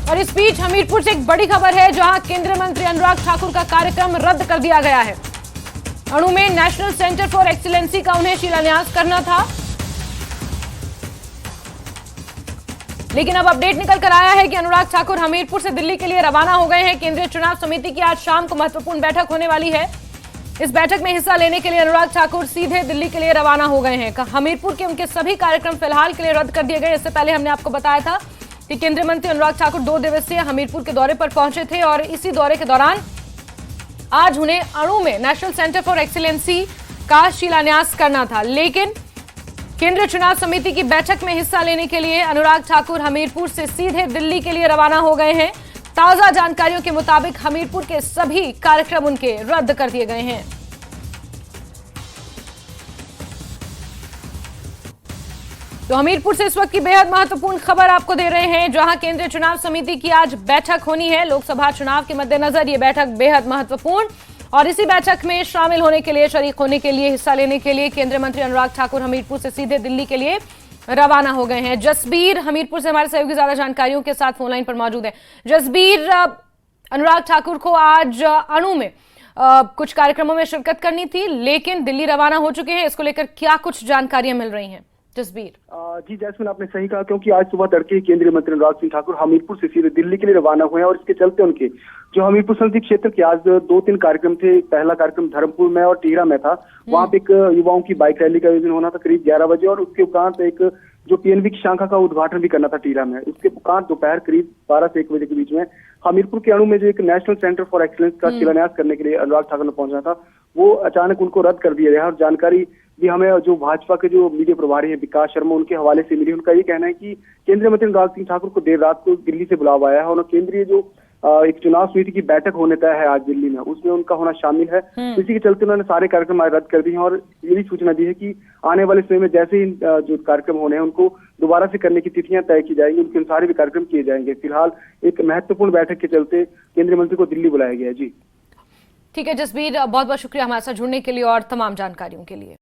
और इस बीच हमीरपुर से एक बड़ी खबर है, जहां केंद्रीय मंत्री अनुराग ठाकुर का कार्यक्रम रद्द कर दिया गया है। अणु में नेशनल सेंटर फॉर एक्सीलेंसी का उन्हें शिलान्यास करना था, लेकिन अब अपडेट निकल कर आया है कि अनुराग ठाकुर हमीरपुर से दिल्ली के लिए रवाना हो गए हैं। केंद्रीय चुनाव समिति की आज शाम को महत्वपूर्ण बैठक होने वाली है। इस बैठक में हिस्सा लेने के लिए अनुराग ठाकुर सीधे दिल्ली के लिए रवाना हो गए हैं। हमीरपुर के उनके सभी कार्यक्रम फिलहाल के लिए रद्द कर दिए गए। इससे पहले हमने आपको बताया था कि केंद्रीय मंत्री अनुराग ठाकुर 2 दिवसीय हमीरपुर के दौरे पर पहुंचे थे और इसी दौरे के दौरान आज उन्हें अणु में नेशनल सेंटर फॉर एक्सीलेंसी का शिलान्यास करना था, लेकिन केंद्रीय चुनाव समिति की बैठक में हिस्सा लेने के लिए अनुराग ठाकुर हमीरपुर से सीधे दिल्ली के लिए रवाना हो गए हैं। ताजा जानकारियों के मुताबिक हमीरपुर के सभी कार्यक्रम उनके रद्द कर दिए गए हैं। तो हमीरपुर से इस वक्त की बेहद महत्वपूर्ण खबर आपको दे रहे हैं, जहां केंद्रीय चुनाव समिति की आज बैठक होनी है। लोकसभा चुनाव के मद्देनजर यह बैठक बेहद महत्वपूर्ण, और इसी बैठक में शामिल होने के लिए, शरीक होने के लिए, हिस्सा लेने के लिए केंद्रीय मंत्री अनुराग ठाकुर हमीरपुर से सीधे दिल्ली के लिए रवाना हो गए हैं। जसबीर हमीरपुर से हमारे सहयोगी ज्यादा जानकारियों के साथ फोनलाइन पर मौजूद है। जसबीर, अनुराग ठाकुर को आज अणु में कुछ कार्यक्रमों में शिरकत करनी थी, लेकिन दिल्ली रवाना हो चुके हैं। इसको लेकर क्या कुछ जानकारियां मिल रही हैं जसबीर? जी जैस्मिन, आपने सही कहा, क्योंकि आज सुबह तड़के केंद्रीय मंत्री अनुराग सिंह ठाकुर हमीरपुर से सीधे दिल्ली के लिए रवाना हुए हैं और इसके चलते उनके जो हमीरपुर संसदीय क्षेत्र के आज 2-3 कार्यक्रम थे। पहला कार्यक्रम धर्मपुर में और टीरा में था। वहां पे एक युवाओं की बाइक रैली का आयोजन होना था करीब 11 बजे, और उसके उपरांत एक जो पीएनबी की शाखा का उद्घाटन भी करना था टीरा में। उसके उपरांत दोपहर करीब 12 से 1 बजे के बीच में हमीरपुर के अणु में जो एक नेशनल सेंटर फॉर एक्सीलेंस का शिलान्यास करने के लिए अनुराग ठाकुर ने पहुंचना था, वो अचानक उनको रद्द कर दिया गया। और जानकारी भी हमें जो भाजपा के जो मीडिया प्रभारी हैं विकास शर्मा, उनके हवाले से मिली। उनका ये कहना है कि केंद्रीय मंत्री अनुराग सिंह ठाकुर को देर रात को दिल्ली से बुलावा आया है और केंद्रीय जो एक चुनाव समिति की बैठक होने तय है आज दिल्ली में, उसमें उनका होना शामिल है। इसी के चलते उन्होंने सारे कार्यक्रम आज रद्द कर दिए हैं और ये भी सूचना दी है कि आने वाले समय में जैसे ही जो कार्यक्रम होने हैं उनको दोबारा से करने की तिथियां तय की जाएंगी, उनके अनुसार भी कार्यक्रम किए जाएंगे। फिलहाल एक महत्वपूर्ण बैठक के चलते केंद्रीय मंत्री को दिल्ली बुलाया गया है। जी ठीक है जसबीर, बहुत बहुत शुक्रिया हमारे साथ जुड़ने के लिए और तमाम जानकारियों के लिए।